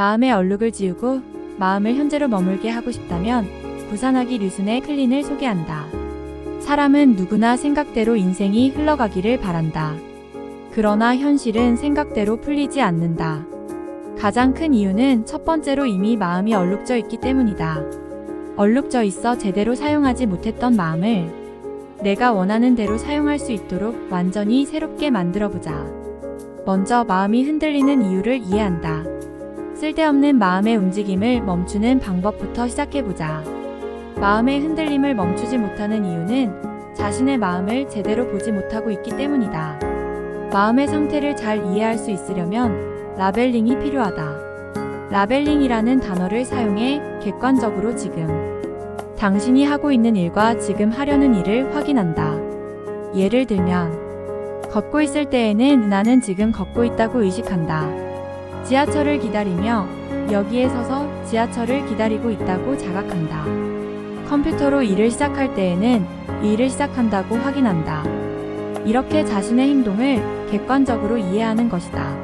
마음의 얼룩을 지우고 마음을 현재로 머물게 하고 싶다면 구산하기 류순의 클린을 소개한다. 사람은 누구나 생각대로 인생이 흘러가기를 바란다. 그러나 현실은 생각대로 풀리지 않는다. 가장 큰 이유는 첫 번째로 이미 마음이 얼룩져 있기 때문이다. 얼룩져 있어 제대로 사용하지 못했던 마음을 내가 원하는 대로 사용할 수 있도록 완전히 새롭게 만들어보자. 먼저 마음이 흔들리는 이유를 이해한다. 쓸데없는 마음의 움직임을 멈추는 방법부터 시작해보자. 마음의 흔들림을 멈추지 못하는 이유는 자신의 마음을 제대로 보지 못하고 있기 때문이다. 마음의 상태를 잘 이해할 수 있으려면 라벨링이 필요하다. 라벨링이라는 단어를 사용해 객관적으로 지금 당신이 하고 있는 일과 지금 하려는 일을 확인한다. 예를 들면 걷고 있을 때에는 나는 지금 걷고 있다고 의식한다. 지하철을 기다리며 여기에 서서 지하철을 기다리고 있다고 자각한다. 컴퓨터로 일을 시작할 때에는 일을 시작한다고 확인한다. 이렇게 자신의 행동을 객관적으로 이해하는 것이다.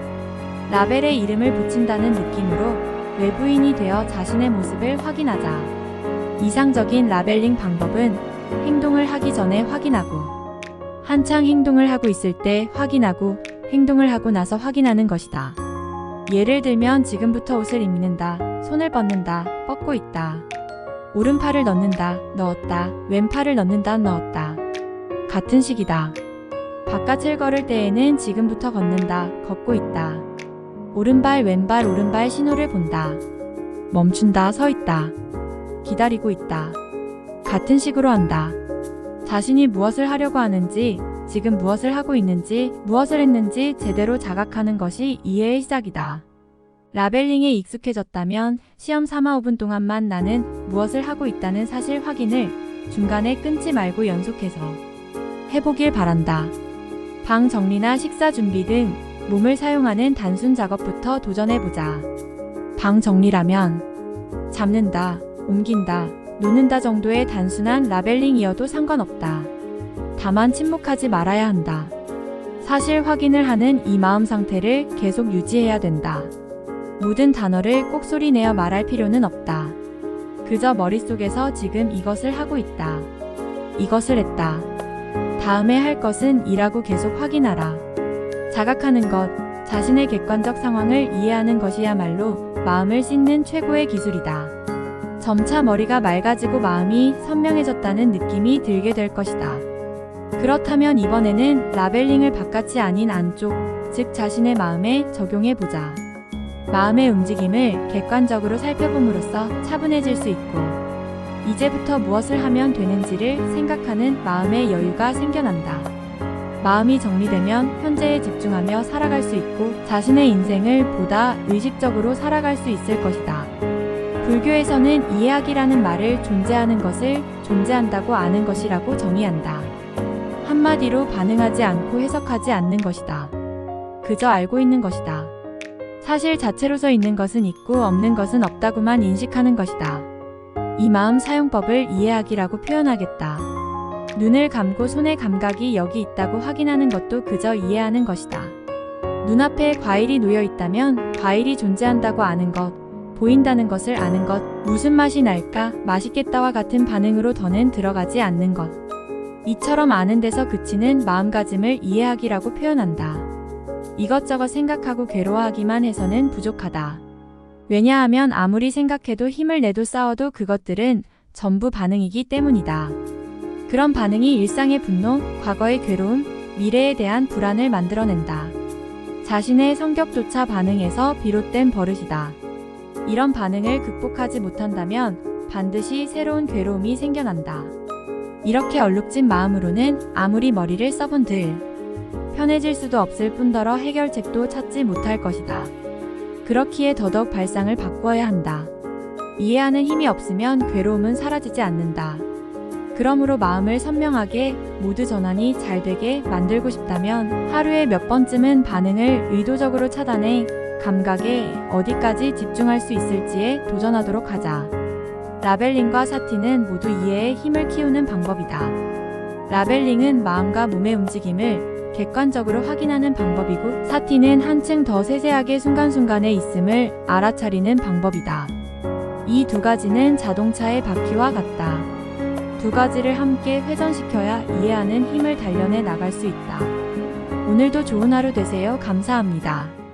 라벨에 이름을 붙인다는 느낌으로 외부인이 되어 자신의 모습을 확인하자. 이상적인 라벨링 방법은 행동을 하기 전에 확인하고 한창 행동을 하고 있을 때 확인하고 행동을 하고 나서 확인하는 것이다. 예를 들면 지금부터 옷을 입는다, 손을 뻗는다, 뻗고 있다. 오른팔을 넣는다, 넣었다, 왼팔을 넣는다, 넣었다. 같은 식이다. 바깥을 걸을 때에는 지금부터 걷는다, 걷고 있다. 오른발, 왼발, 오른발 신호를 본다. 멈춘다, 서 있다. 기다리고 있다. 같은 식으로 한다. 자신이 무엇을 하려고 하는지, 지금 무엇을 하고 있는지, 무엇을 했는지 제대로 자각하는 것이 이해의 시작이다. 라벨링에 익숙해졌다면 시험 3-5분 동안만 나는 무엇을 하고 있다는 사실 확인을 중간에 끊지 말고 연속해서 해보길 바란다. 방 정리나 식사 준비 등 몸을 사용하는 단순 작업부터 도전해보자. 방 정리라면 잡는다, 옮긴다, 놓는다 정도의 단순한 라벨링이어도 상관없다. 다만 침묵하지 말아야 한다. 사실 확인을 하는 이 마음 상태를 계속 유지해야 된다. 모든 단어를 꼭 소리내어 말할 필요는 없다. 그저 머릿속에서 지금 이것을 하고 있다. 이것을 했다. 다음에 할 것은 이라고 계속 확인하라. 자각하는 것, 자신의 객관적 상황을 이해하는 것이야말로 마음을 씻는 최고의 기술이다. 점차 머리가 맑아지고 마음이 선명해졌다는 느낌이 들게 될 것이다. 그렇다면 이번에는 라벨링을 바깥이 아닌 안쪽, 즉 자신의 마음에 적용해보자. 마음의 움직임을 객관적으로 살펴봄으로써 차분해질 수 있고 이제부터 무엇을 하면 되는지를 생각하는 마음의 여유가 생겨난다. 마음이 정리되면 현재에 집중하며 살아갈 수 있고 자신의 인생을 보다 의식적으로 살아갈 수 있을 것이다. 불교에서는 이해하기라는 말을 존재하는 것을 존재한다고 아는 것이라고 정의한다. 한마디로 반응하지 않고 해석하지 않는 것이다. 그저 알고 있는 것이다. 사실 자체로서 있는 것은 있고 없는 것은 없다고만 인식하는 것이다. 이 마음 사용법을 이해하기라고 표현하겠다. 눈을 감고 손의 감각이 여기 있다고 확인하는 것도 그저 이해하는 것이다. 눈앞에 과일이 놓여 있다면 과일이 존재한다고 아는 것, 보인다는 것을 아는 것, 무슨 맛이 날까, 맛있겠다와 같은 반응으로 더는 들어가지 않는 것. 이처럼 아는 데서 그치는 마음가짐을 이해하기라고 표현한다. 이것저것 생각하고 괴로워하기만 해서는 부족하다. 왜냐하면 아무리 생각해도 힘을 내도 싸워도 그것들은 전부 반응이기 때문이다. 그런 반응이 일상의 분노, 과거의 괴로움, 미래에 대한 불안을 만들어낸다. 자신의 성격조차 반응에서 비롯된 버릇이다. 이런 반응을 극복하지 못한다면 반드시 새로운 괴로움이 생겨난다. 이렇게 얼룩진 마음으로는 아무리 머리를 써본들 편해질 수도 없을 뿐더러 해결책도 찾지 못할 것이다. 그렇기에 더더욱 발상을 바꾸어야 한다. 이해하는 힘이 없으면 괴로움은 사라지지 않는다. 그러므로 마음을 선명하게 모두 전환이 잘 되게 만들고 싶다면 하루에 몇 번쯤은 반응을 의도적으로 차단해 감각에 어디까지 집중할 수 있을지에 도전하도록 하자. 라벨링과 사티는 모두 이해의 힘을 키우는 방법이다. 라벨링은 마음과 몸의 움직임을 객관적으로 확인하는 방법이고, 사티는 한층 더 세세하게 순간순간에 있음을 알아차리는 방법이다. 이 두 가지는 자동차의 바퀴와 같다. 두 가지를 함께 회전시켜야 이해하는 힘을 단련해 나갈 수 있다. 오늘도 좋은 하루 되세요. 감사합니다.